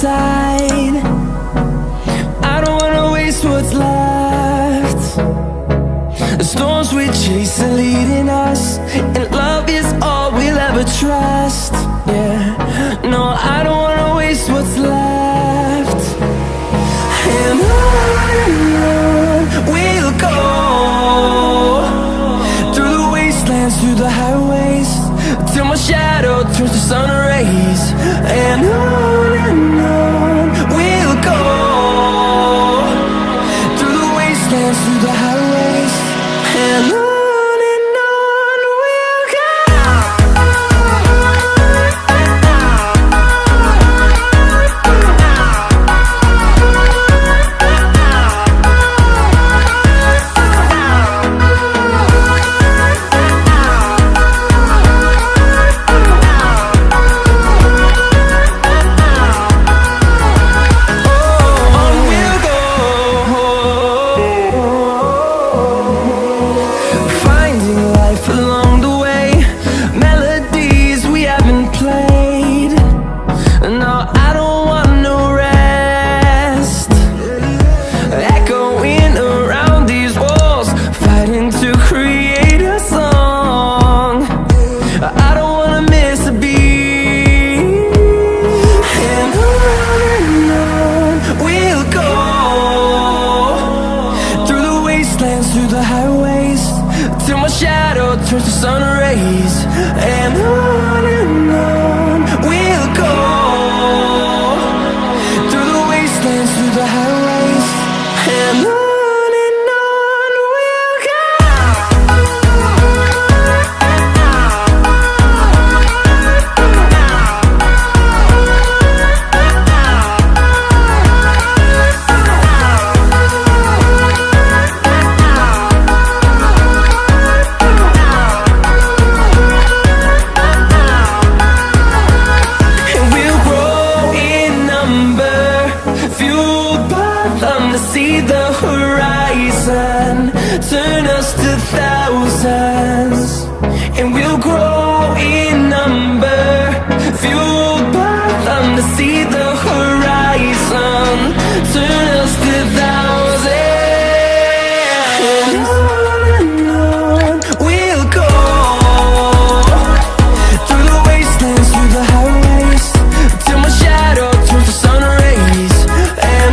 side. I don't wanna waste what's left. The storms we chase are leading us, and love is all we'll ever trust. Yeah, no, I don't wanna waste what's left. And on we'll go, through the wastelands, through the highways, till my shadow turns to sun rays. And on we'll go, through the wastelands, through the highways, and on we'll go. Through the highways, till my shadow turns to sun rays. And on we'll go, through the wastelands, through the highways, and on we'll go. To see the horizon turn us to thousands, and we'll grow in number, fueled by them. To see the horizon turn us to thousands, and on we'll go, through the wastelands, through the highways, till my shadow turns to sun rays. And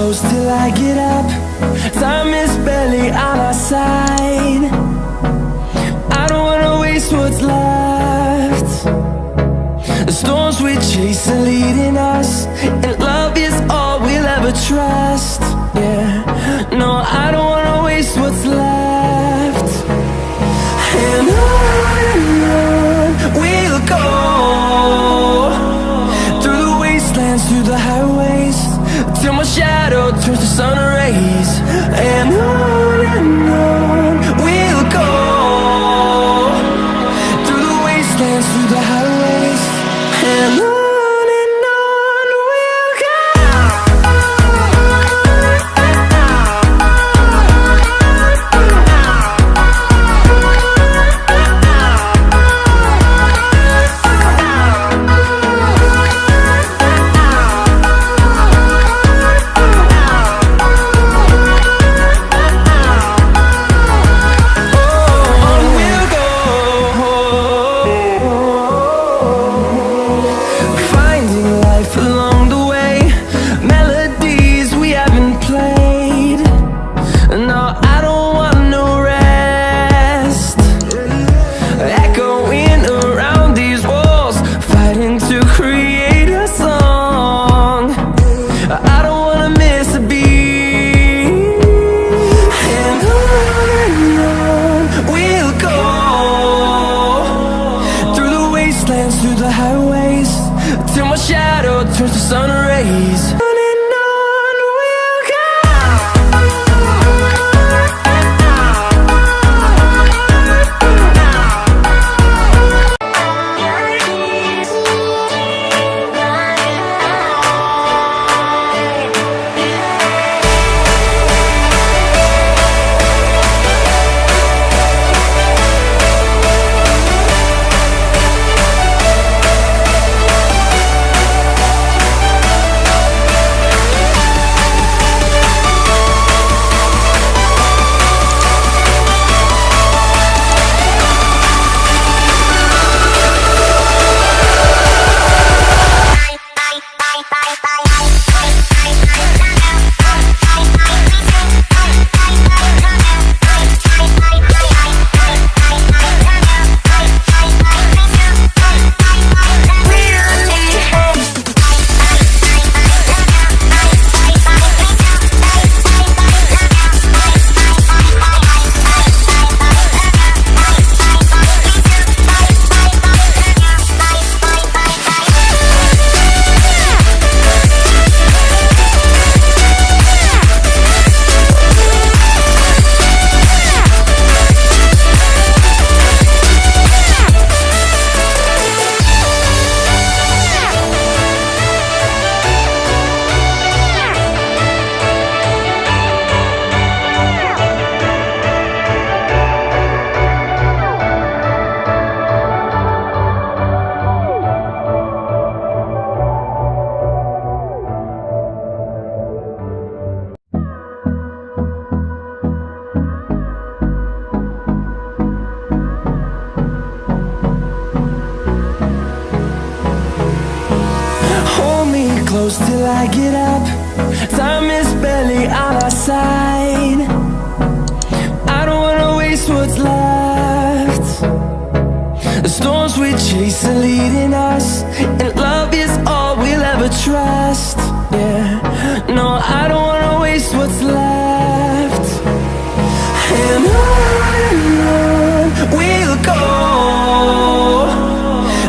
close till I get up. Time is barely on our side. I don't wanna waste what's left. The storms we chase are leading us, and love is all we'll ever trust. Yeah, no, I don't wanna waste what's left. And on we'll go, through the wastelands, through the highways, till my shadow turns to sun rays. And on we'll go, through the wastelands, through the highways, and on we'll go. Through the highways, till my shadow turns to sun rays. On and on we'll go. Close till I get up. Time is barely on our side. I don't wanna waste what's left. The storms we chase are leading us, and love is all we'll ever trust. Yeah, no, I don't wanna waste what's left. And on we'll go,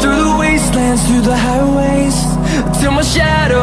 through the wastelands, through the highways, till my shadow